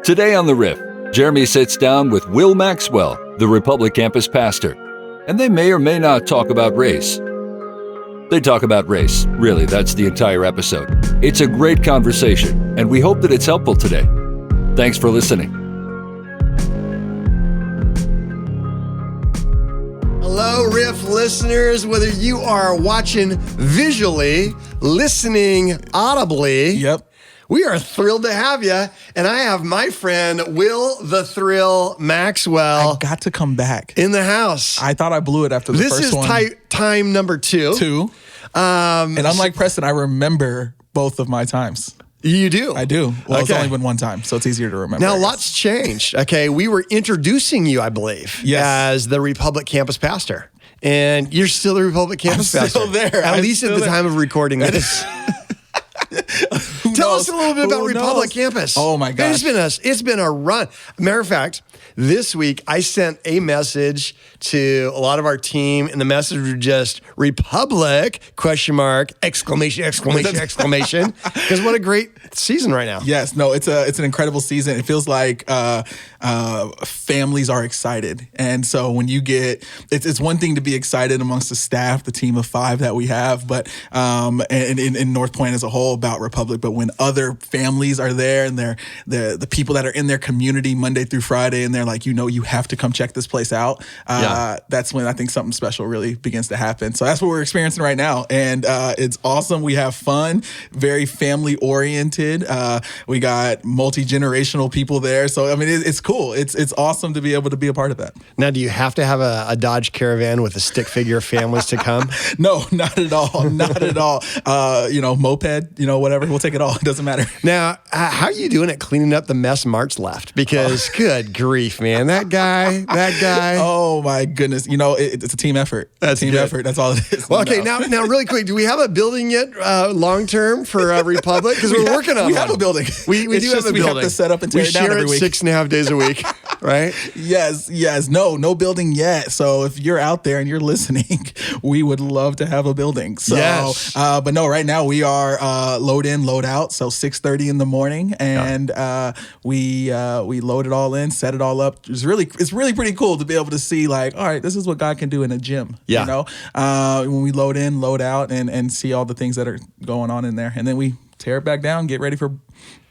Today on the Riff, Jeremy sits down with Will Maxwell, the Republic campus pastor, and they may or may not talk about race. They talk about race. Really, that's the entire episode. It's a great conversation, and we hope that it's helpful today. Thanks for listening. Hello, Riff listeners. Whether you are watching visually, listening audibly, Yep. we are thrilled to have you. And I have my friend, Will the Thrill Maxwell, I got to come back. in the house. I thought I blew it after the This first is one. time number two. And unlike Preston, I remember both of my times. You do? I do. Well, it's Okay. only been one time, so it's easier to remember. Now, I guess. lots changed. Okay, we were introducing you, I believe, Yes. as the Republic campus pastor. And you're still the Republic campus I'm pastor. still there. At I'm least at still the there. time of recording this. Tell us a little bit about Who Republic knows? campus. Oh my gosh. It's been a run. Matter of fact, this week I sent a message to a lot of our team, and the message was just Republic ? Exclamation. Because what a great season right now. Yes, no, it's an incredible season. It feels like families are excited, and so when you get, it's one thing to be excited amongst the staff, the team of 5 that we have, but and in North Point as a whole about Republic. But when other families are there and they're the people that are in their community Monday through Friday, and they're like, you have to come check this place out. That's when I think something special really begins to happen. So that's what we're experiencing right now, and it's awesome. We have fun, very family oriented. We got multi-generational people there, so I mean it's cool. It's awesome to be able to be a part of that. Now, do you have to have a Dodge Caravan with a stick figure of families to come? No, not at all. Not at all. Moped, whatever. We'll take it all. It doesn't matter. Now, how are you doing at cleaning up the mess March left? Because good grief, man, that guy. Oh my goodness. It's a team effort. That's team good. effort. That's all it is. Well, okay, now really quick, do we have a building yet long term for Republic? Because we're working on We one. have a building. We It's do just have a we building. have to set up and tear we it down share every it week. 6.5 days a week, right? Yes. No building yet. So if you're out there and you're listening, we would love to have a building. So, Yes. But no, right now we are load in, load out. So 6:30 in the morning, and we load it all in, set it all up. It's really pretty cool to be able to see, like, all right, this is what God can do in a gym. Yeah. When we load in, load out, and see all the things that are going on in there, and then we tear it back down, get ready for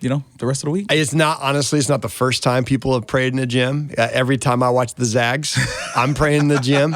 the rest of the week. It's not the first time people have prayed in a gym. Every time I watch the Zags, I'm praying in the gym.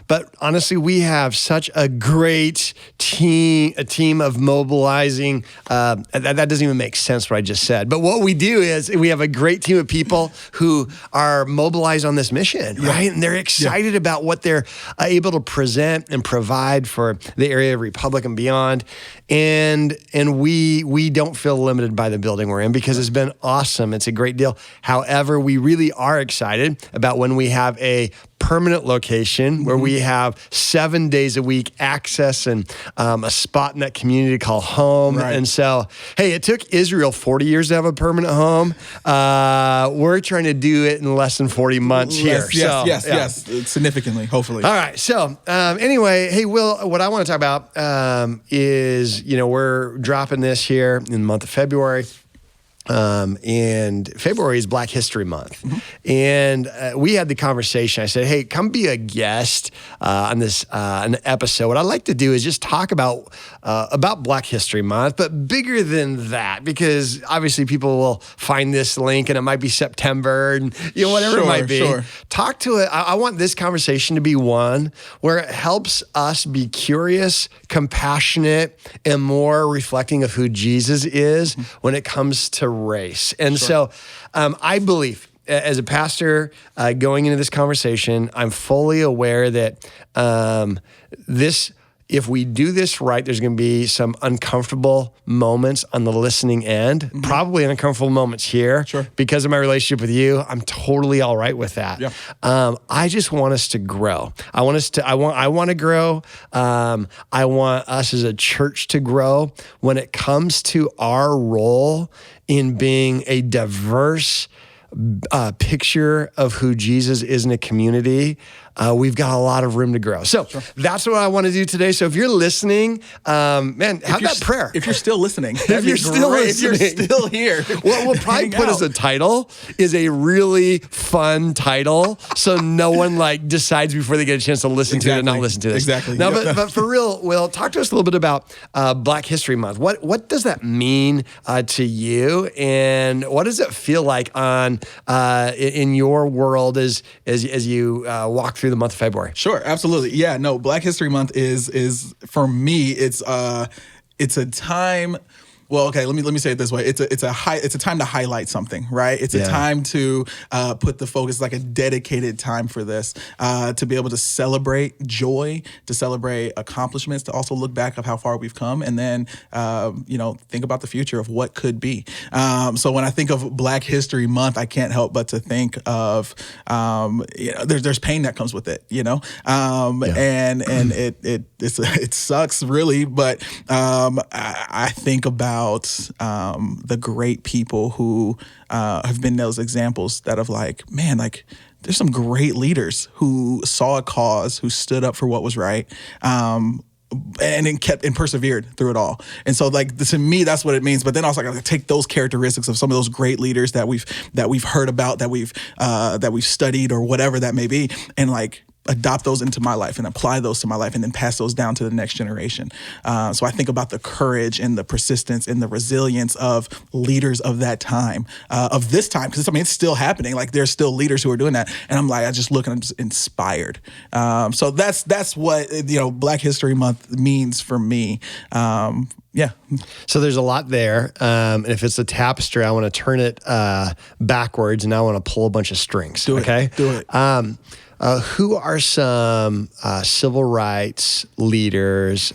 But honestly, we have such a great team, a team of mobilizing. That doesn't even make sense what I just said. But what we do is we have a great team of people who are mobilized on this mission, right? And they're excited about what they're able to present and provide for the area of Republic and beyond. And we don't feel limited by the building we're in because it's been awesome. It's a great deal. However, we really are excited about when we have a permanent location where we have 7 days a week access and a spot in that community called home. Right. And so, hey, it took Israel 40 years to have a permanent home. We're trying to do it in less than 40 months here. Yes, significantly, hopefully. All right. So anyway, hey, Will, what I want to talk about is, we're dropping this here in the month of February. And February is Black History Month. And we had the conversation. I said, hey, come be a guest on this an episode. What I'd like to do is just talk about Black History Month, but bigger than that, because obviously people will find this link and it might be September and whatever it might be. Sure. Talk to it. I want this conversation to be one where it helps us be curious, compassionate, and more reflecting of who Jesus is when it comes to race. And so I believe as a pastor going into this conversation, I'm fully aware that if we do this right, there's going to be some uncomfortable moments on the listening end, probably uncomfortable moments here. Sure. Because of my relationship with you, I'm totally all right with that. Yeah. I just want us to grow. I want to grow. I want us as a church to grow when it comes to our role in being a diverse picture of who Jesus is in a community, we've got a lot of room to grow. So that's what I want to do today. So if you're listening, man, have that prayer. If you're still listening, if you're still listening, if you're still here, what we'll probably put as a title is a really fun title, so no one like decides before they get a chance to listen to it and not listen to this. Exactly. No, but for real, Will, talk to us a little bit about Black History Month. What does that mean to you, and what does it feel like on in your world as you walk through the month of February? Sure, absolutely. Yeah, no, Black History Month is for me, it's a time. Well, okay, let me say it this way. It's a time to highlight something, right? It's a time to put the focus, like a dedicated time for this, to be able to celebrate joy, to celebrate accomplishments, to also look back of how far we've come, and then think about the future of what could be. So when I think of Black History Month, I can't help but to think of there's pain that comes with it, and it sucks really, but I think about the great people who have been those examples that have there's some great leaders who saw a cause, who stood up for what was right, and then kept and persevered through it all. And so to me, that's what it means. But then also I gotta take those characteristics of some of those great leaders that we've heard about, that we've studied or whatever that may be, and adopt those into my life and apply those to my life and then pass those down to the next generation. So I think about the courage and the persistence and the resilience of leaders of that time, of this time, because it's still happening. There's still leaders who are doing that. And I just look and I'm just inspired. So that's what, Black History Month means for me. Yeah. So there's a lot there. And if it's a tapestry, I want to turn it backwards and I want to pull a bunch of strings. Do it. Who are some civil rights leaders,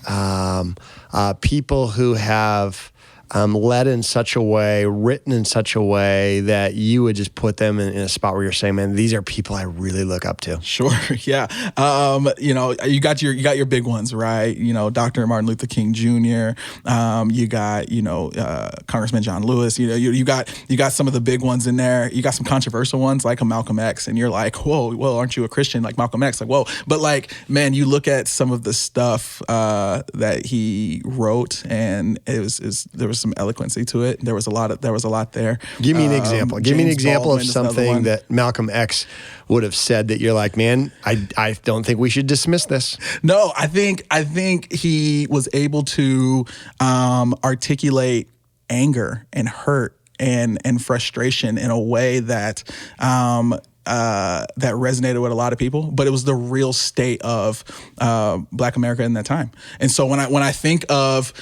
people who have led in such a way, written in such a way that you would just put them in a spot where you're saying, man, these are people I really look up to? Sure. Yeah. You got your big ones, right? Dr. Martin Luther King Jr. You got, Congressman John Lewis. You got some of the big ones in there. You got some controversial ones like a Malcolm X, and you're like, whoa, well, aren't you a Christian like Malcolm X? Whoa. But man, you look at some of the stuff that he wrote, and there was some eloquency to it. There was a lot there. Give me an example. Give me an example of something that Malcolm X would have said that you're like, man, I don't think we should dismiss this. No, I think he was able to articulate anger and hurt and frustration in a way that that resonated with a lot of people, but it was the real state of Black America in that time. And so when I think of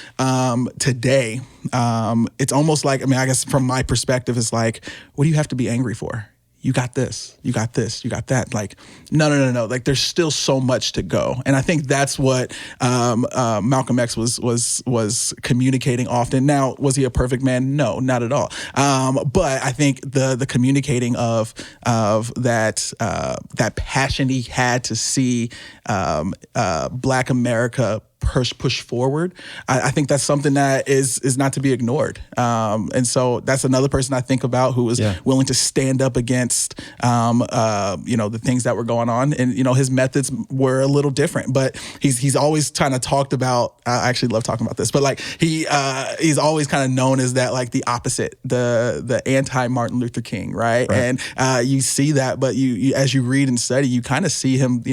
today, it's almost like, I guess from my perspective, it's like, what do you have to be angry for? You got this, you got this, you got that. No. There's still so much to go. And I think that's what Malcolm X was communicating often. Now, was he a perfect man? No, not at all. But I think the communicating of that passion he had to see Black America push forward. I think that's something that is not to be ignored. And so that's another person I think about who was willing to stand up against, the things that were going on. And, his methods were a little different, but he's always kind of talked about, I actually love talking about this, but he's always kind of known as that, the opposite, the anti-Martin Luther King, right? And you see that, but you as you read and study, you kind of see him,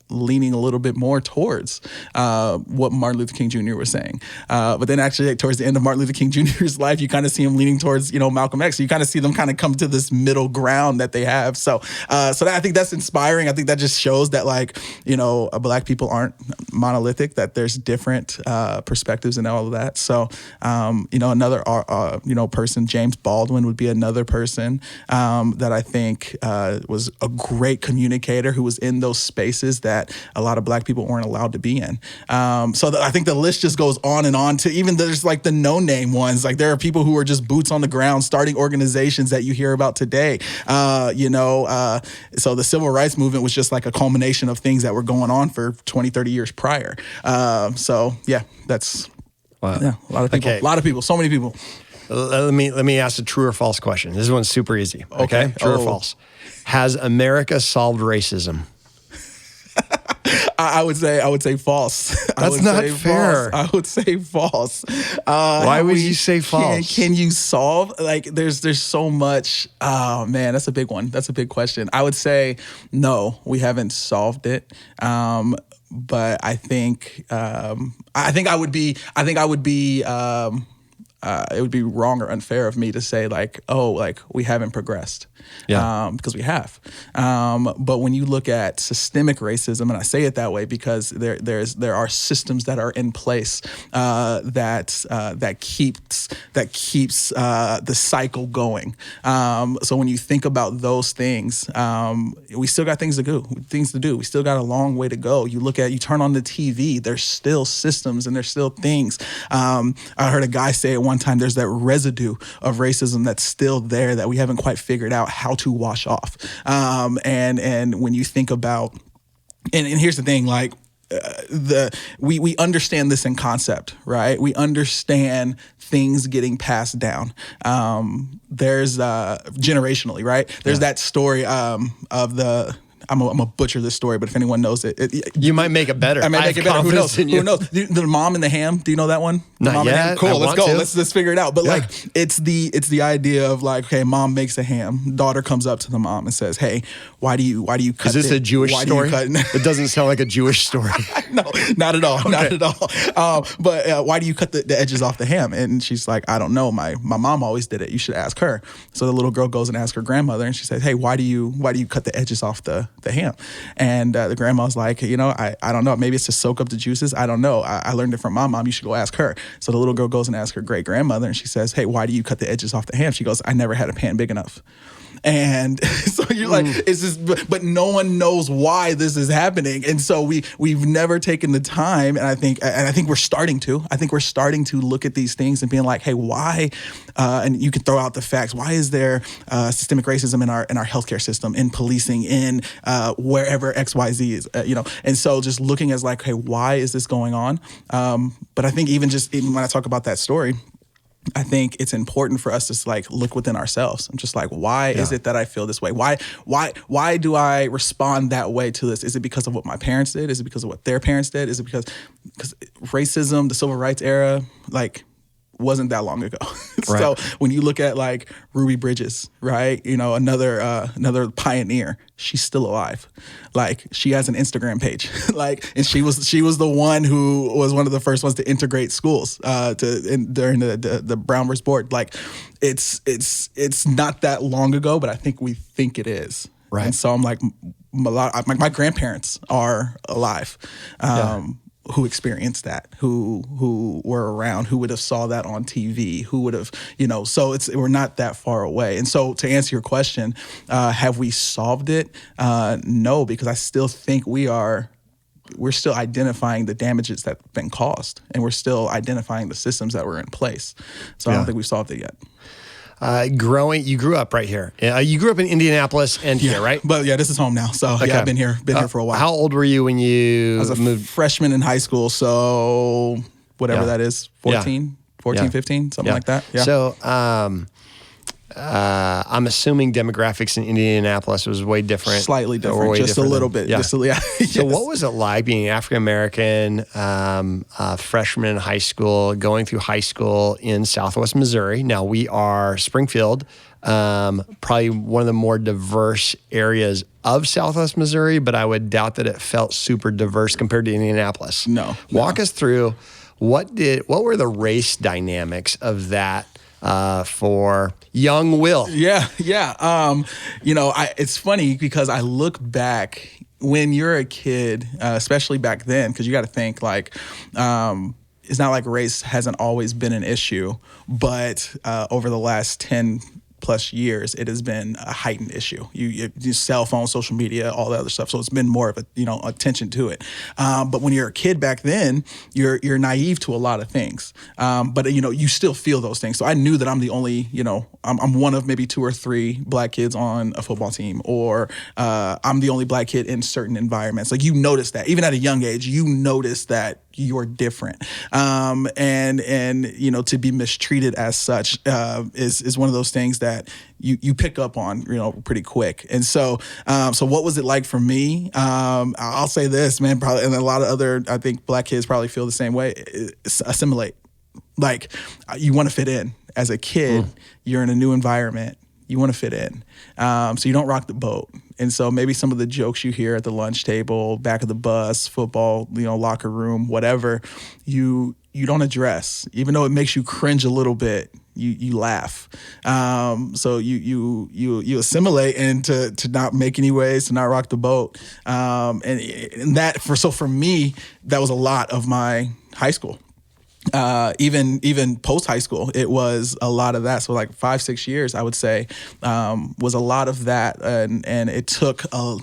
leaning a little bit more towards what Martin Luther King Jr. was saying. But then actually towards the end of Martin Luther King Jr.'s life, you kind of see him leaning towards, Malcolm X. So you kind of see them kind of come to this middle ground that they have. So I think that's inspiring. I think that just shows that Black people aren't monolithic, that there's different perspectives and all of that. So, another, person, James Baldwin would be another person that I think was a great communicator who was in those spaces that a lot of Black people weren't allowed to be in. I think the list just goes on and on to even there's the no-name ones. There are people who are just boots on the ground starting organizations that you hear about today. So the civil rights movement was just a culmination of things that were going on for 20, 30 years prior. That's wow. Yeah, a lot of people, so many people. let me ask a true or false question. This one's super easy. Okay. True or false? Has America solved racism? I would say false. That's not fair. I would say false. Why would you say false? Can you solve? Like, there's so much. Oh man, that's a big one. That's a big question. I would say no, we haven't solved it. But I think I would be it would be wrong or unfair of me to say like, oh, like we haven't progressed. Because we have. But when you look at systemic racism, and I say it that way because there are systems that are in place that keeps the cycle going. So when you think about those things, we still got things to do. We still got a long way to go. You turn on the TV, there's still systems and there's still things. I heard a guy say at one time, there's that residue of racism that's still there that we haven't quite figured out how to wash off. And when you think about, and here's the thing, like we understand this in concept, right? We understand things getting passed down. There's generationally, right? There's that story of the. I'm gonna butcher this story, but if anyone knows it, you might make it better. I might make it better. Who knows? Who knows? The Mom and the Ham. Do you know that one? Not yet. Cool. Let's go. Let's figure it out. But like, it's the idea of like, okay, Mom makes a ham. Daughter comes up to the mom and says, "Hey, why do you cut?" Is this a Jewish story? It doesn't sound like a Jewish story. No, not at all. Okay. Not at all. But why do you cut the edges off the ham? And she's like, I don't know. My mom always did it. You should ask her. So the little girl goes and asks her grandmother, and she says, "Hey, why do you cut the edges off the ham?" And the grandma's like, I don't know. Maybe it's to soak up the juices. I don't know. I learned it from my mom. You should go ask her. So the little girl goes and asks her great grandmother, and she says, "Hey, why do you cut the edges off the ham?" She goes, "I never had a pan big enough." And so you're like, it's just, but no one knows why this is happening. And so we've never taken the time. And I think we're starting to. I think we're starting to look at these things and being like, hey, why? And you can throw out the facts. Why is there systemic racism in our healthcare system, in policing, in wherever XYZ is, And so just looking as like, hey, why is this going on? But I think even when I talk about that story, I think it's important for us to like look within ourselves and just like, why is it that I feel this way? Why do I respond that way to this? Is it because of what my parents did? Is it because of what their parents did? Is it because racism, the civil rights era, like wasn't that long ago. Right. So when you look at like Ruby Bridges, right? Another pioneer, she's still alive. Like she has an Instagram page, and she was the one who was one of the first ones to integrate schools during the Brown versus Board. Like it's not that long ago, but I think we think it is. Right. And so I'm like, my grandparents are alive. Who experienced that, who were around, who would have saw that on TV, who would have, so we're not that far away. And so to answer your question, have we solved it? No, because I still think we're still identifying the damages that have been caused, and we're still identifying the systems that were in place. So I don't think we've solved it yet. You grew up right here. You grew up in Indianapolis and here, right? But this is home now. So I've been here for a while. How old were you when you moved? I was a freshman in high school. So whatever that is, 14, 15, something like that. Yeah. So I'm assuming demographics in Indianapolis was way different. Slightly different, just a little bit. Yeah. Yes. So what was it like being African-American, freshman in high school, going through high school in Southwest Missouri? Now we are Springfield, probably one of the more diverse areas of Southwest Missouri, but I would doubt that it felt super diverse compared to Indianapolis. No. Walk us through what were the race dynamics of that for young Will? Yeah. It's funny because I look back when you're a kid, especially back then, because you got to think like, it's not like race hasn't always been an issue, but over the last 10 plus years, it has been a heightened issue. You cell phone, social media, all that other stuff. So it's been more of a, attention to it. But when you're a kid back then, you're naive to a lot of things. But you still feel those things. So I knew that I'm the only I'm one of maybe 2 or 3 black kids on a football team, or I'm the only black kid in certain environments. Like, you notice that even at a young age, you notice that you're different. And to be mistreated as such is one of those things that you pick up on, pretty quick. And so what was it like for me? I'll say this, man, probably, and a lot of other, I think, black kids probably feel the same way. Assimilate. Like, you want to fit in. As a kid, you're in a new environment. You want to fit in. So you don't rock the boat. And so maybe some of the jokes you hear at the lunch table, back of the bus, football, locker room, whatever, you don't address. Even though it makes you cringe a little bit, you laugh. So you assimilate into to not make any waves, to not rock the boat. And that for me, that was a lot of my high school. Even post high school, it was a lot of that. So like 5-6 years, I would say, was a lot of that, and it took a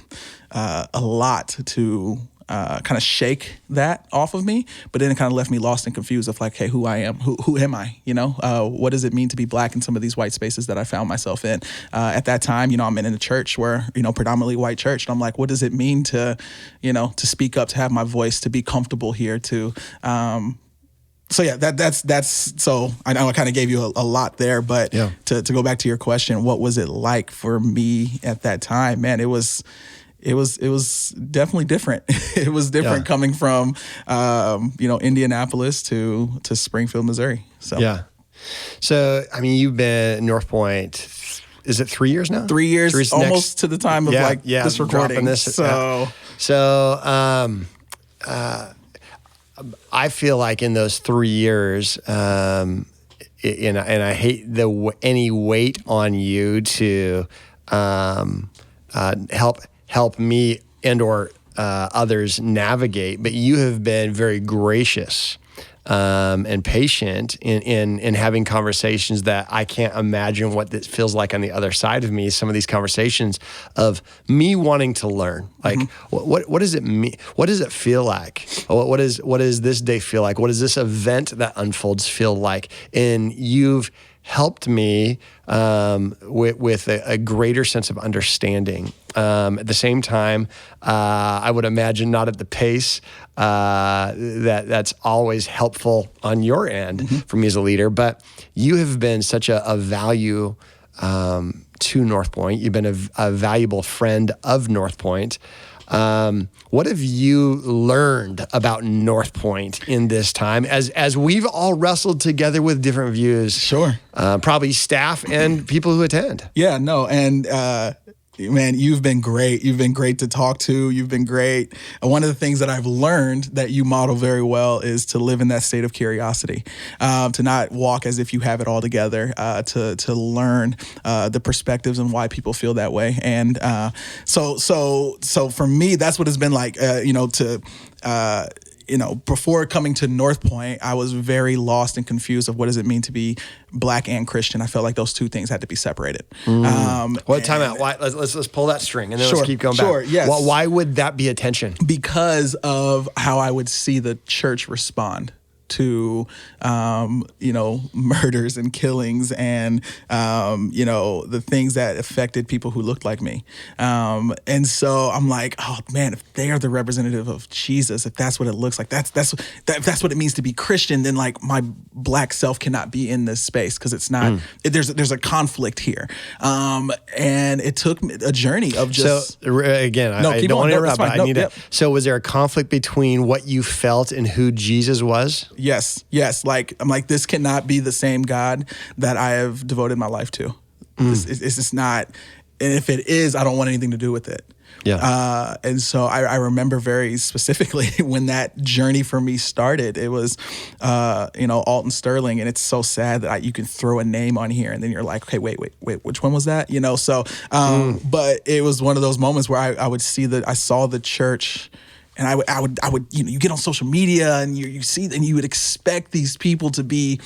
lot to kind of shake that off of me. But then it kind of left me lost and confused of like, hey, who I am, who am I? What does it mean to be black in some of these white spaces that I found myself in? At that time, I'm in a church where predominantly white church, and I'm like, what does it mean to speak up, to have my voice, to be comfortable here, to So yeah, that's so I know I kind of gave you a lot there, but to go back to your question, what was it like for me at that time? Man, it was definitely different. It was different coming from Indianapolis to Springfield, Missouri. So So I mean, you've been at North Point. Is it 3 years now? 3 years, almost to the time of this recording. This, I feel like in those 3 years, and I hate any weight on you to help me and or others navigate, but you have been very gracious and patient in having conversations that I can't imagine what this feels like on the other side of me. Some of these conversations of me wanting to learn, like what does it mean? What does it feel like? What does this day feel like? What does this event that unfolds feel like? And you've helped me with a greater sense of understanding. At the same time, I would imagine not at the pace that's always helpful on your end for me as a leader, but you have been such a value to North Point. You've been a valuable friend of North Point. What have you learned about North Point in this time as we've all wrestled together with different views? Sure. Probably staff and people who attend. Yeah, no. And, man, you've been great. You've been great to talk to. You've been great. And one of the things that I've learned that you model very well is to live in that state of curiosity, to not walk as if you have it all together, to learn the perspectives and why people feel that way. And so for me, that's what it's been like, before coming to North Point, I was very lost and confused of what does it mean to be black and Christian. I felt like those two things had to be separated. Time out. Why, let's pull that string and then let's keep going back. Sure, yes. Why would that be a tension? Because of how I would see the church respond to, murders and killings and, the things that affected people who looked like me. And so I'm like, oh man, if they are the representative of Jesus, if that's what it looks like, that's what it means to be Christian, then like my black self cannot be in this space because it's not, there's a conflict here. And it took a journey of just. So again, I don't want to interrupt, but I need to. So was there a conflict between what you felt and who Jesus was? Yes. Like, I'm like, this cannot be the same God that I have devoted my life to. It's just not. And if it is, I don't want anything to do with it. Yeah. And so I remember very specifically when that journey for me started, it was, Alton Sterling. And it's so sad that you can throw a name on here and then you're like, okay, wait, which one was that? But it was one of those moments where I would see I saw the church. And I would, you get on social media and you see, and you would expect these people to be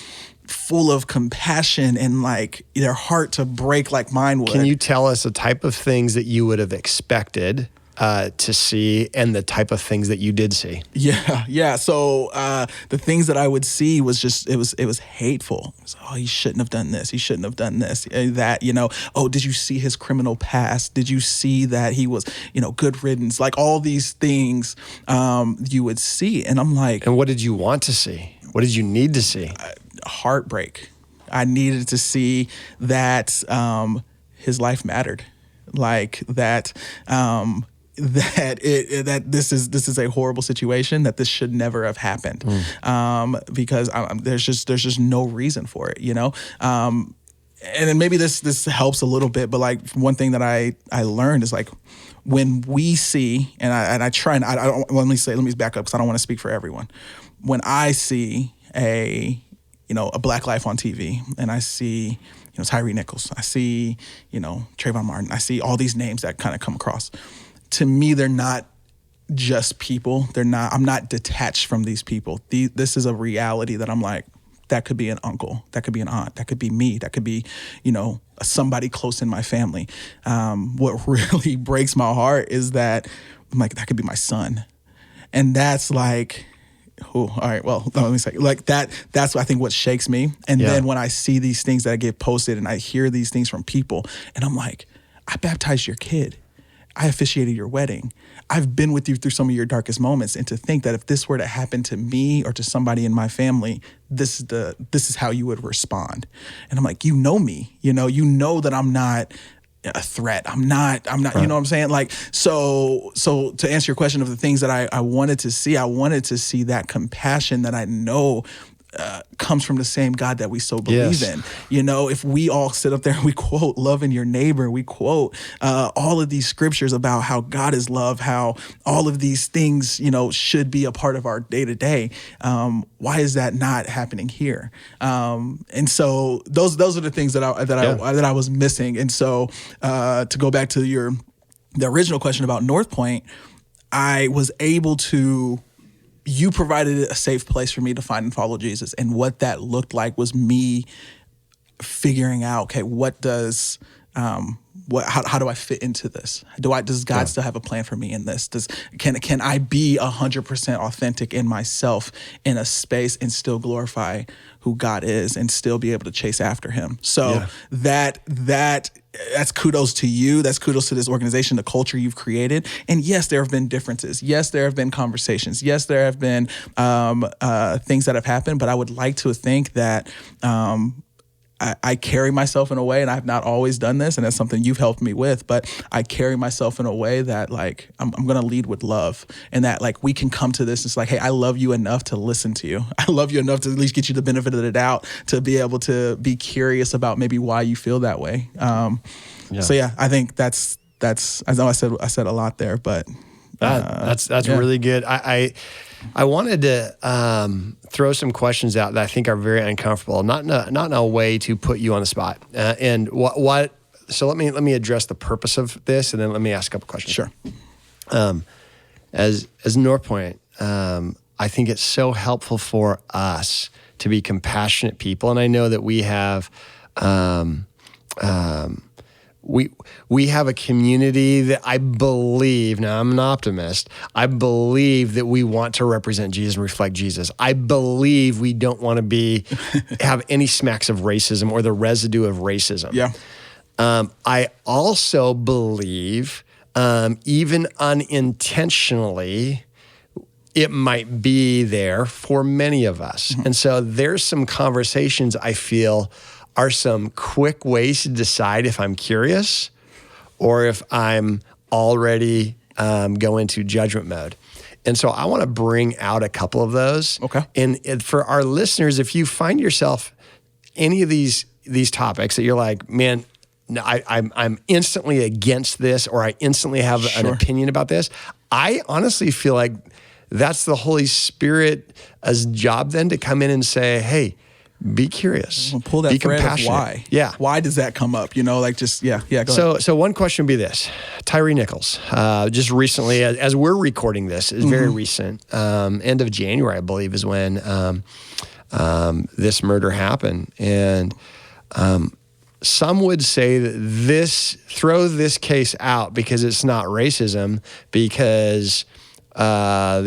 full of compassion and like their heart to break like mine would. Can you tell us the type of things that you would have expected to see, and the type of things that you did see? Yeah. So the things that I would see was just it was hateful. It was, oh, he shouldn't have done this. He shouldn't have done this. That, oh, did you see his criminal past? Did you see that he was, good riddance? Like all these things you would see, and I'm like, and what did you want to see? What did you need to see? Heartbreak. I needed to see that his life mattered, like that. That this is a horrible situation, that this should never have happened, because there's just no reason for it, and then maybe this helps a little bit, but like one thing that I learned is like when we see, and I try, and I don't, let me back up because I don't want to speak for everyone. When I see a Black life on TV, and I see Tyree Nichols, I see Trayvon Martin, I see all these names that kind of come across. To me, they're not just people. I'm not detached from these people. This is a reality that I'm like, that could be an uncle, that could be an aunt, that could be me, that could be, somebody close in my family. What really breaks my heart is that I'm like, that could be my son. And that's like, oh, all right, well, let me say, like that's I think what shakes me. And then when I see these things that get posted and I hear these things from people, and I'm like, I baptized your kid. I officiated your wedding. I've been with you through some of your darkest moments. And to think that if this were to happen to me or to somebody in my family, this is how you would respond. And I'm like, me, you know that I'm not a threat. I'm not, right. You know what I'm saying? Like, so to answer your question of the things that I wanted to see that compassion that I know comes from the same God that we so believe in. If we all sit up there and we quote loving your neighbor, we quote all of these scriptures about how God is love, how all of these things, should be a part of our day to day. Why is that not happening here? And so those are the things that I was missing. And so to go back to the original question about North Point, I was able to. You provided a safe place for me to find and follow Jesus. And what that looked like was me figuring out, okay, what does, how do I fit into this? Does God still have a plan for me in this? Can I be 100% authentic in myself in a space and still glorify who God is and still be able to chase after him? So that's kudos to you. That's kudos to this organization, the culture you've created. And yes, there have been differences. Yes, there have been conversations. Yes, there have been things that have happened. But I would like to think that I carry myself in a way, and I've not always done this, and that's something you've helped me with, but I carry myself in a way that like, I'm going to lead with love, and that like, we can come to this. It's like, hey, I love you enough to listen to you. I love you enough to at least get you the benefit of the doubt, to be able to be curious about maybe why you feel that way. So yeah, I think that's, I know I said a lot there, but that's really good. I wanted to throw some questions out that I think are very uncomfortable, not in a way to put you on the spot. And what? So let me address the purpose of this, and then let me ask a couple questions. Sure. As North Point, I think it's so helpful for us to be compassionate people, and I know that we have. We have a community that I believe, now I'm an optimist, I believe that we want to represent Jesus and reflect Jesus. I believe we don't want to have any smacks of racism or the residue of racism. Yeah. I also believe, even unintentionally, it might be there for many of us. Mm-hmm. And so there's some conversations I feel are some quick ways to decide if I'm curious or if I'm already going into judgment mode. And so I want to bring out a couple of those. Okay. And for our listeners, if you find yourself any of these topics that you're like, man, no, I'm instantly against this, or I instantly have an opinion about this, I honestly feel like that's the Holy Spirit's job then to come in and say, hey, be curious. We'll pull that be thread compassionate. Of why. Yeah. Why does that come up? Go ahead. So one question would be this. Tyree Nichols, just recently, as we're recording this, is very recent. End of January, I believe, is when this murder happened. And some would say that throw this case out because it's not racism, because many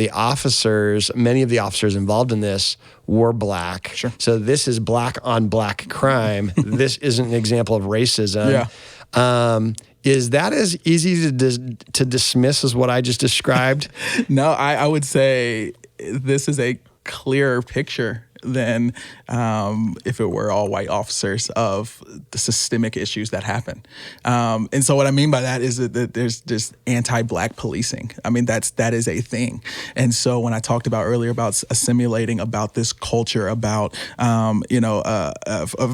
of the officers involved in this were black. Sure. So this is black on black crime. This isn't an example of racism. Yeah. Is that as easy to dismiss as what I just described? No, I would say this is a clearer picture than if it were all white officers of the systemic issues that happen. And so what I mean by that is that there's just anti-black policing. I mean, that is a thing. And so when I talked about earlier about assimilating, about this culture, about of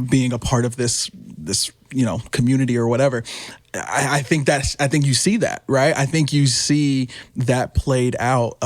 being a part of this community or whatever, I think you see that, right? I think you see that played out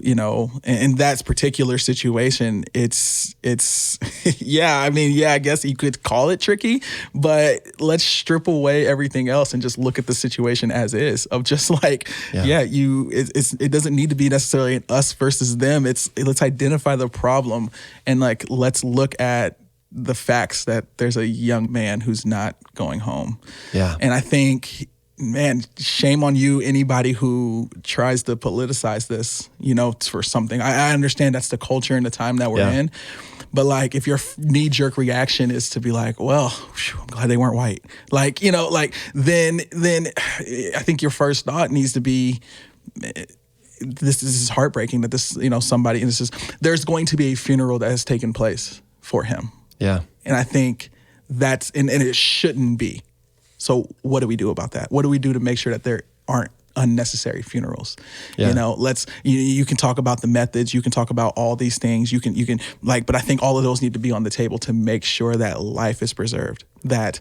in that particular situation. It's I guess you could call it tricky, but let's strip away everything else and just look at the situation as is, of just like, it doesn't need to be necessarily an us versus them. Let's identify the problem and like, let's look at the facts that there's a young man who's not going home. Yeah. And I think, man, shame on you, anybody who tries to politicize this, for something. I understand that's the culture and the time that we're in. But like, if your knee-jerk reaction is to be like, well, I'm glad they weren't white. Like, then I think your first thought needs to be, this is heartbreaking that this, somebody, and there's going to be a funeral that has taken place for him. Yeah. And I think that's, and it shouldn't be. So what do we do about that? What do we do to make sure that there aren't unnecessary funerals? Yeah. You can talk about the methods, you can talk about all these things, you can but I think all of those need to be on the table to make sure that life is preserved. That,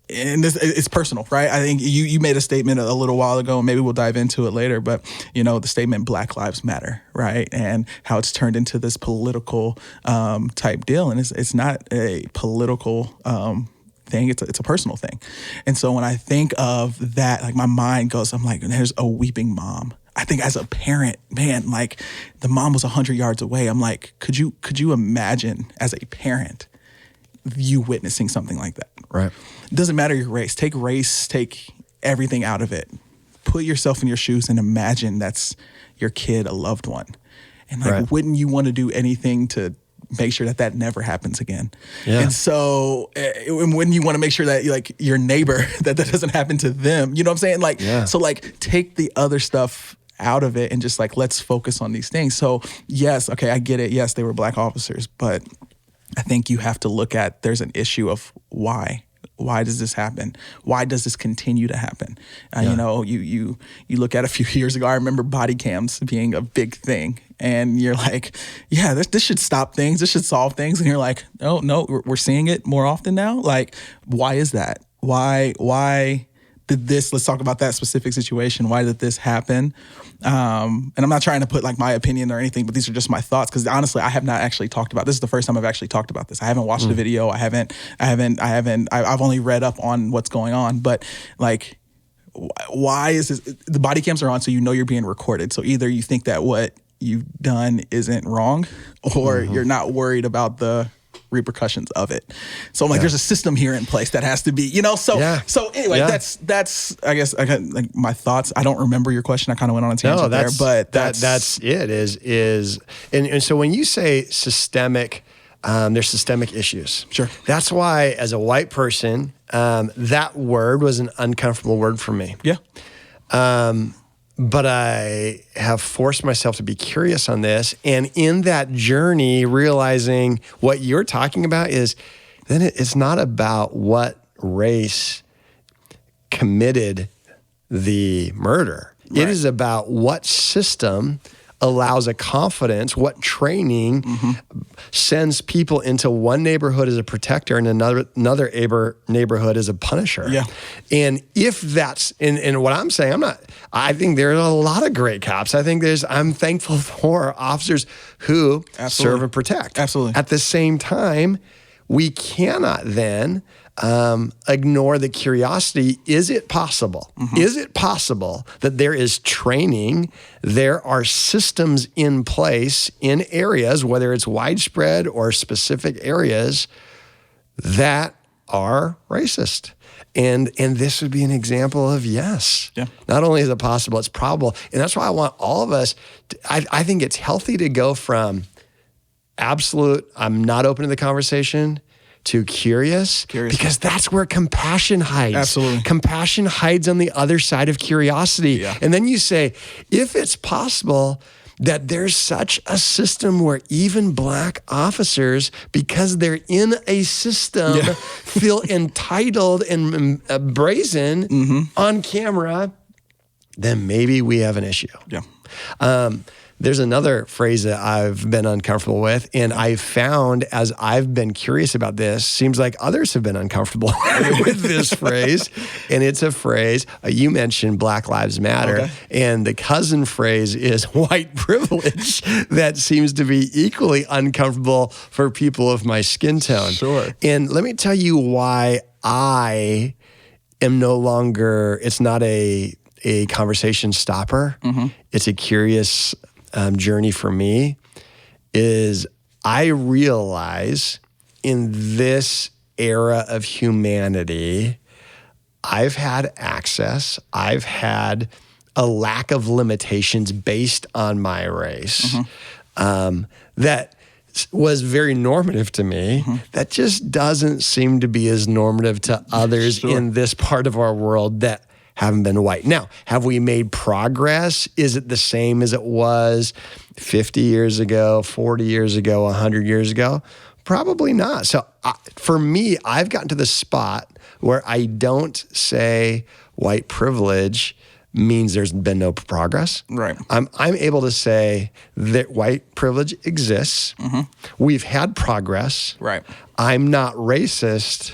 and this, it's personal, right? I think you made a statement a little while ago, and maybe we'll dive into it later, but the statement Black Lives Matter, right? And how it's turned into this political type deal. And it's not a political thing, it's a personal thing. And so when I think of that, like my mind goes, I'm like, there's a weeping mom. I think as a parent, man, like the mom was 100 yards away. I'm like, could you imagine as a parent you witnessing something like that? Right. It doesn't matter your race, take everything out of it. Put yourself in your shoes and imagine that's your kid, a loved one. And like, wouldn't you want to do anything to make sure that never happens again? Yeah. And so when you want to make sure that like your neighbor, that doesn't happen to them, you know what I'm saying? Like, so like take the other stuff out of it and just like, let's focus on these things. So yes, okay, I get it. Yes, they were Black officers, but I think you have to look at, there's an issue of why. Why does this happen? Why does this continue to happen? You look at a few years ago, I remember body cams being a big thing. And you're like, yeah, this should stop things. This should solve things. And you're like, oh, no, we're seeing it more often now. Like, why is that? Why did this, let's talk about that specific situation. Why did this happen? And I'm not trying to put like my opinion or anything, but these are just my thoughts. Because honestly, I have not actually talked about this. Is the first time I've actually talked about this. I haven't watched the video. I've only read up on what's going on. But like, why is this? The body cams are on, so you're being recorded. So either you think that what you've done isn't wrong, or you're not worried about the repercussions of it. So I'm like, there's a system here in place that has to be, so anyway, that's I guess I got like my thoughts. I don't remember your question. I kind of went on a tangent there, but that's it is. And so when you say systemic, there's systemic issues. Sure. That's why as a white person, that word was an uncomfortable word for me. Yeah. But I have forced myself to be curious on this. And in that journey, realizing what you're talking about is then it's not about what race committed the murder. Right. It is about what system allows a confidence, what training sends people into one neighborhood as a protector and another neighborhood as a punisher. Yeah. And if that's, and what I'm saying, I think there's a lot of great cops. I'm thankful for officers who serve and protect. Absolutely. At the same time, we cannot then ignore the curiosity. Is it possible? Is it possible that there is training, there are systems in place in areas, whether it's widespread or specific areas, that are racist. And this would be an example of yes. Yeah. Not only is it possible, it's probable. And that's why I want all of us, I think it's healthy to go from absolute, I'm not open to the conversation, to curious, because that's where compassion hides. Absolutely. Compassion hides on the other side of curiosity. Yeah. And then you say, if it's possible that there's such a system where even black officers, because they're in a system, feel entitled and brazen on camera, then maybe we have an issue. Yeah. There's another phrase that I've been uncomfortable with, and I've found as I've been curious about this, seems like others have been uncomfortable with this phrase. And it's a phrase, you mentioned Black Lives Matter, and the cousin phrase is white privilege that seems to be equally uncomfortable for people of my skin tone. Sure. And let me tell you why I am no longer, it's not a conversation stopper. It's a curious journey for me. Is I realize in this era of humanity, I've had access, I've had a lack of limitations based on my race that was very normative to me, that just doesn't seem to be as normative to others in this part of our world that haven't been white. Now, have we made progress? Is it the same as it was 50 years ago, 40 years ago, 100 years ago? Probably not. So for me, I've gotten to the spot where I don't say white privilege means there's been no progress. Right. I'm able to say that white privilege exists. We've had progress. Right. I'm not racist.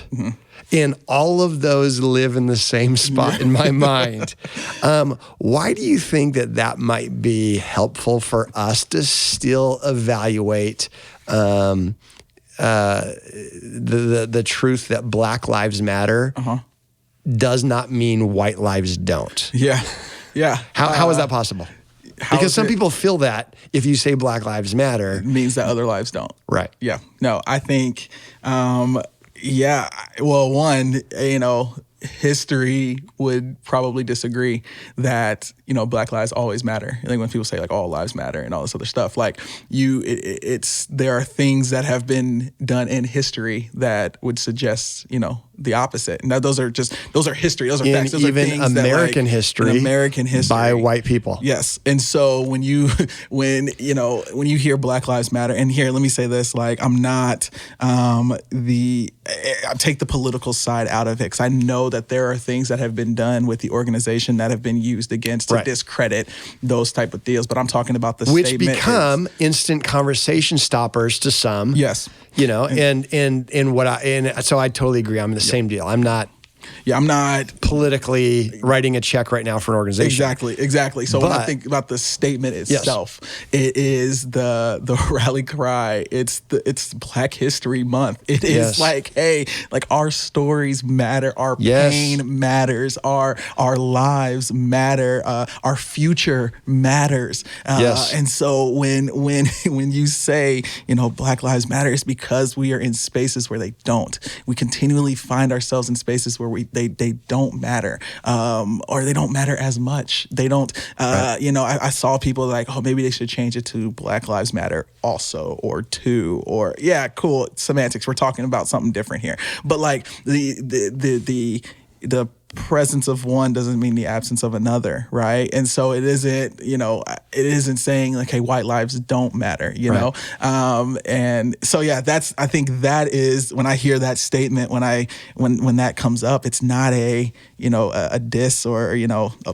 And all of those live in the same spot in my mind. Why do you think that might be helpful for us to still evaluate the truth that Black Lives Matter does not mean white lives don't? Yeah. Yeah. How is that possible? Because some people feel that if you say Black Lives Matter, it means that other lives don't. Right. Yeah. No, I think, well, one, history would probably disagree that, Black lives always matter. I think when people say like all lives matter and all this other stuff, like there are things that have been done in history that would suggest, the opposite. Now those are history. Those are facts. Those even are things American that, history, American history by white people. Yes. And so when you hear Black Lives Matter, and here, let me say this, like, I'm not I take the political side out of it, because I know that there are things that have been done with the organization that have been used against to discredit those type of deals. But I'm talking about the which statement become instant conversation stoppers to some. Yes. So I totally agree. I'm in the same deal. I'm not politically writing a check right now for an organization. Exactly. So when I think about the statement itself, it is the rally cry. It's Black History Month. It is like, hey, like our stories matter, our pain matters, our lives matter, our future matters. And so when you say, Black Lives Matter, it's because we are in spaces where they don't. We continually find ourselves in spaces where they don't matter, or they don't matter as much. They don't, I saw people like, oh, maybe they should change it to Black Lives Matter also, or two, or cool, semantics. We're talking about something different here. But like the presence of one doesn't mean the absence of another, right? And so it isn't saying like, hey, white lives don't matter, know? And so I think that is, when I hear that statement, when that comes up, it's not a diss or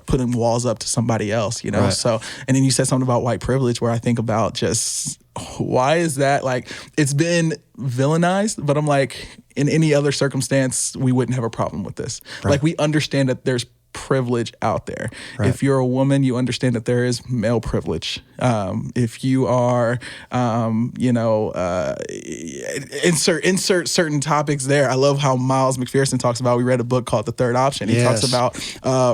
putting walls up to somebody else, Right. So, and then you said something about white privilege, where I think about just, why is that? Like, it's been villainized, but I'm like, in any other circumstance, we wouldn't have a problem with this. Right. Like, we understand that there's privilege out there. Right. If you're a woman, you understand that there is male privilege. If you are, insert certain topics there. I love how Miles McPherson talks about. We read a book called The Third Option. He talks about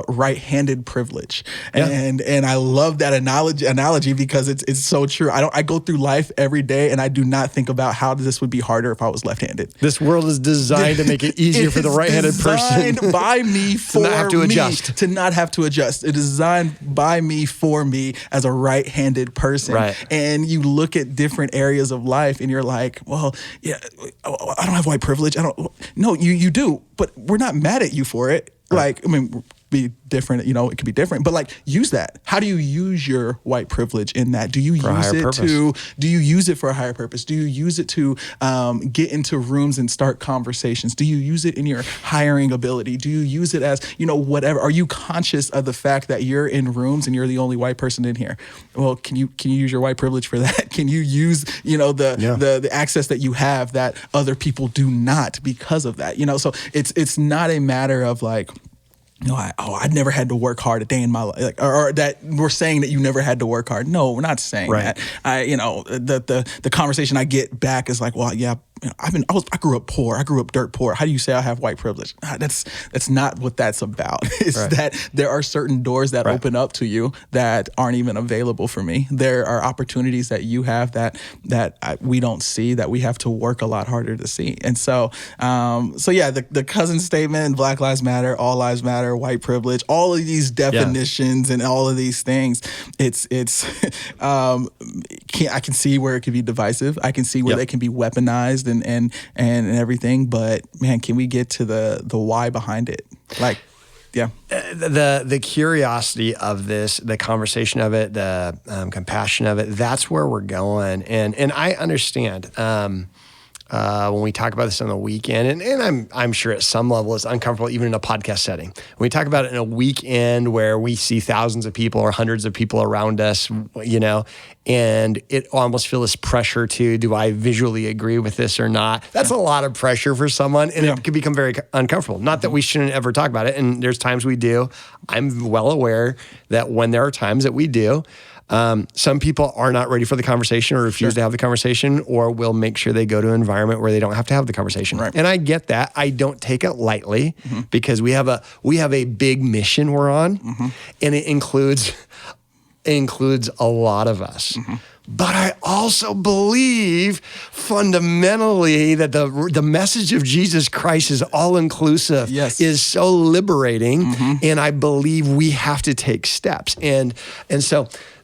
right-handed privilege, and I love that analogy because it's so true. I go through life every day, and I do not think about how this would be harder if I was left-handed. This world is designed to make it easier for the right-handed person. Designed by me for not have to me adjust. to not have to adjust. It is designed by me for me as a right-handed person. Right. And you look at different areas of life, and you're like, well, yeah, I don't have white privilege. No, you do, but we're not mad at you for it. Like, I mean, be different, it could be different, but like, use that. How do you use your white privilege in that? Do you use it for a higher purpose? Do you use it to get into rooms and start conversations? Do you use it in your hiring ability? Do you use it as, whatever? Are you conscious of the fact that you're in rooms and you're the only white person in here? Well, can you use your white privilege for that? Can you use, the access that you have that other people do not because of that? So it's not a matter of like, I never had to work hard a day in my life, or that we're saying that you never had to work hard. No, we're not saying that. The conversation I get back is like, well, yeah, I grew up poor. I grew up dirt poor. How do you say I have white privilege? That's not what that's about. It's that there are certain doors that open up to you that aren't even available for me. There are opportunities that you have that we don't see, that we have to work a lot harder to see. And so the cousin statement, Black Lives Matter, All Lives Matter, white privilege, all of these definitions and all of these things, I can see where it could be divisive. I can see where they can be weaponized and everything, but man, can we get to the why behind it? Like, yeah. The curiosity of this, the conversation of it, the compassion of it, that's where we're going. And I understand when we talk about this on the weekend, and I'm sure at some level it's uncomfortable even in a podcast setting. When we talk about it in a weekend where we see thousands of people or hundreds of people around us, and it almost feels this pressure to, do I visually agree with this or not? That's a lot of pressure for someone, and it can become very uncomfortable. Not that we shouldn't ever talk about it, and there's times we do. I'm well aware that when there are times that we do, some people are not ready for the conversation or refuse to have the conversation, or will make sure they go to an environment where they don't have to have the conversation. Right. And I get that. I don't take it lightly because we have a big mission we're on, and it includes a lot of us. But I also believe fundamentally that the message of Jesus Christ is all-inclusive, is so liberating, and I believe we have to take steps. And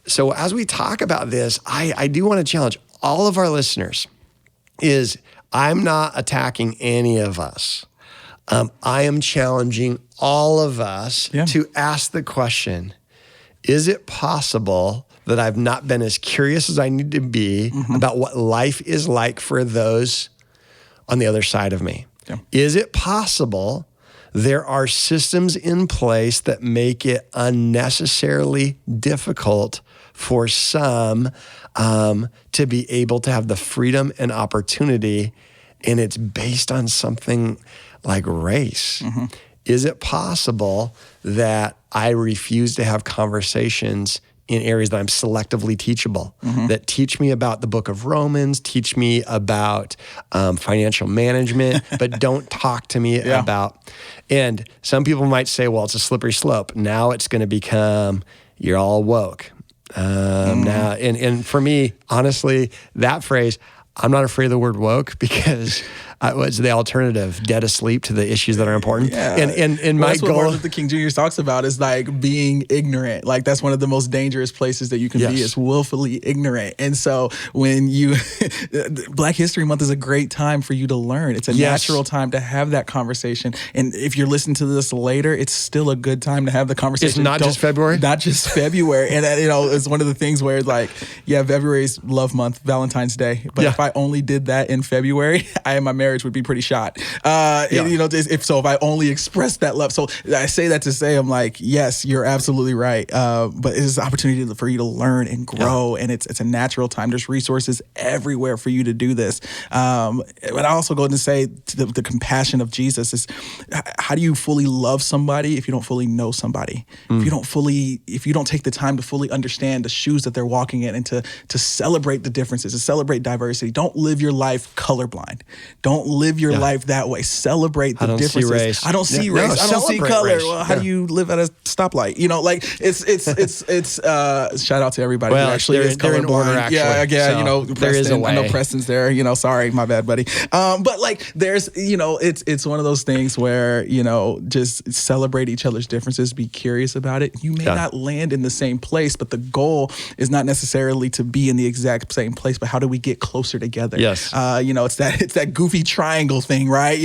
so as we talk about this, I do want to challenge all of our listeners is I'm not attacking any of us. I am challenging all of us to ask the question, is it possible that I've not been as curious as I need to be about what life is like for those on the other side of me? Yeah. Is it possible there are systems in place that make it unnecessarily difficult for some to be able to have the freedom and opportunity, and it's based on something like race? Is it possible that I refuse to have conversations in areas that I'm selectively teachable, that teach me about the book of Romans, teach me about financial management, but don't talk to me about, and some people might say, well, it's a slippery slope. Now it's going to become, you're all woke. Now, and for me, honestly, that phrase, I'm not afraid of the word woke because it's the alternative, dead asleep to the issues that are important. Yeah. And my that's goal, what Martin Luther King Jr. talks about is like being ignorant. Like that's one of the most dangerous places that you can be, is willfully ignorant. And so when Black History Month is a great time for you to learn. It's a natural time to have that conversation. And if you're listening to this later, it's still a good time to have the conversation. It's not just February? Not just February. And it's one of the things where February's love month, Valentine's Day. But if I only did that in February, my marriage marriage would be pretty shot. If I only expressed that love. So I say that to say, I'm like, yes, you're absolutely right. But it's an opportunity for you to learn and grow, and it's a natural time. There's resources everywhere for you to do this. But I also go to say the compassion of Jesus is, how do you fully love somebody if you don't fully know somebody? If you don't take the time to fully understand the shoes that they're walking in, and to celebrate the differences, to celebrate diversity. Don't live your life colorblind. Don't live your life that way. Celebrate the differences. Race. I don't see race. I don't see color. Race. Well, how do you live at a stoplight? It's shout out to everybody who actually is colorblind. So there is a way. I know Preston's there. Sorry, my bad, buddy. But there's it's one of those things where just celebrate each other's differences. Be curious about it. You may not land in the same place, but the goal is not necessarily to be in the exact same place, but how do we get closer together? Yes. It's that goofy triangle thing, right?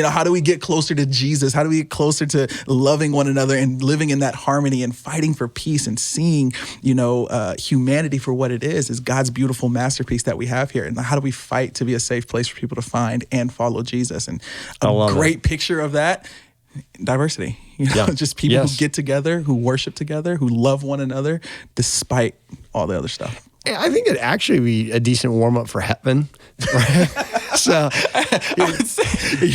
How do we get closer to Jesus? How do we get closer to loving one another and living in that harmony and fighting for peace and seeing, humanity for what it is God's beautiful masterpiece that we have here. And how do we fight to be a safe place for people to find and follow Jesus? And a great picture of that, diversity. Just people who get together, who worship together, who love one another despite all the other stuff. I think it'd actually be a decent warm-up for heaven. Right? So I would say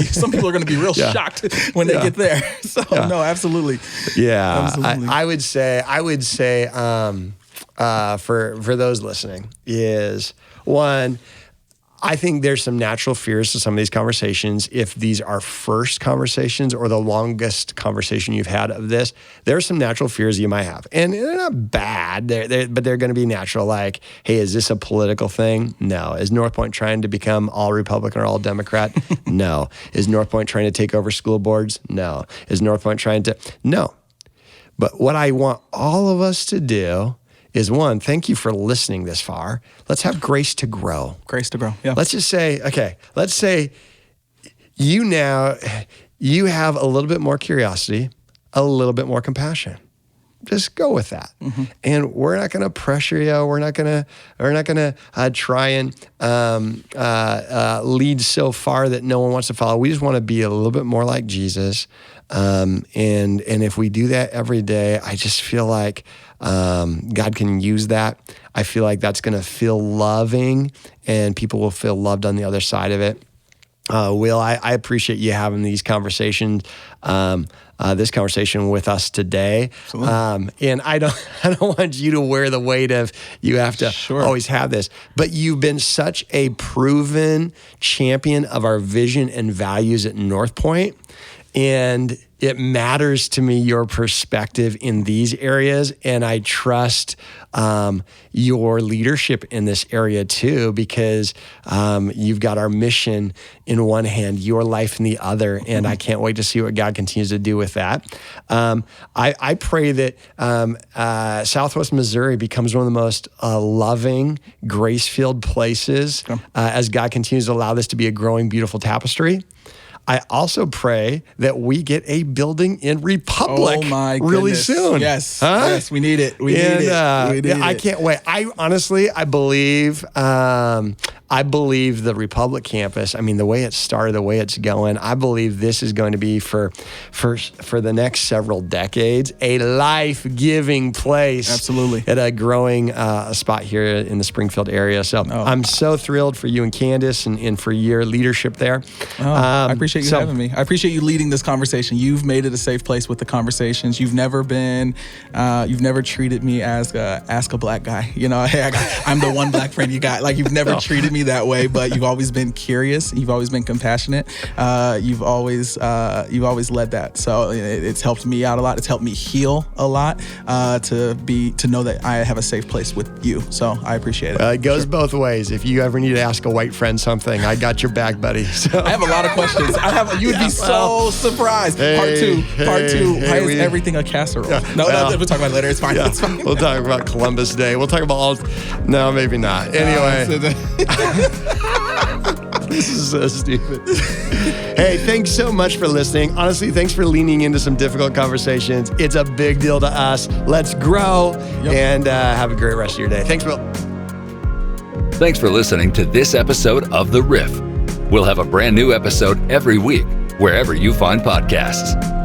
some people are going to be real shocked when they get there. So no, absolutely. Yeah. Absolutely. I would say for those listening is, one, I think there's some natural fears to some of these conversations. If these are first conversations or the longest conversation you've had of this, there are some natural fears you might have. And they're not bad, but they're going to be natural. Like, hey, is this a political thing? No. Is North Point trying to become all Republican or all Democrat? No. Is North Point trying to take over school boards? No. Is North Point trying to? No. But what I want all of us to do is, one, thank you for listening this far. Let's have grace to grow. Grace to grow, yeah. Let's just say, let's say you have a little bit more curiosity, a little bit more compassion. Just go with that. Mm-hmm. And we're not going to pressure you. We're not going to try and lead so far that no one wants to follow. We just want to be a little bit more like Jesus. And if we do that every day, I just feel like God can use that. I feel like that's going to feel loving, and people will feel loved on the other side of it. Will, I appreciate you having these conversations, this conversation with us today. And I don't want you to wear the weight of you have to always have this, but you've been such a proven champion of our vision and values at North Point. And it matters to me, your perspective in these areas. And I trust your leadership in this area too, because you've got our mission in one hand, your life in the other. And I can't wait to see what God continues to do with that. I pray that Southwest Missouri becomes one of the most loving, grace-filled places as God continues to allow this to be a growing, beautiful tapestry. I also pray that we get a building in Republic really soon. Yes, yes, we need it. We need it. I can't wait. I believe the Republic campus, I mean, the way it started, the way it's going, I believe this is going to be for the next several decades, a life-giving place. Absolutely. At a growing spot here in the Springfield area. So I'm so thrilled for you and Candace and for your leadership there. I appreciate you having me. I appreciate you leading this conversation. You've made it a safe place with the conversations. You've never treated me as ask a black guy. Hey, I'm the one black friend you got. Like, you've never treated me that way, but you've always been curious. You've always been compassionate. You've always led that. So it's helped me out a lot. It's helped me heal a lot to know that I have a safe place with you. So I appreciate it. It goes both ways. If you ever need to ask a white friend something, I got your back, buddy. So. I have a lot of questions. You would be so surprised. Part two. Why is everything a casserole? No, we'll talk about it later. It's fine. Yeah. It's fine. We'll talk about Columbus Day. We'll talk about no, maybe not. Anyway. This is so stupid. Hey, thanks so much for listening. Honestly, thanks for leaning into some difficult conversations. It's a big deal to us. Let's grow and have a great rest of your day. Thanks, Will. Thanks for listening to this episode of The Riff. We'll have a brand new episode every week, wherever you find podcasts.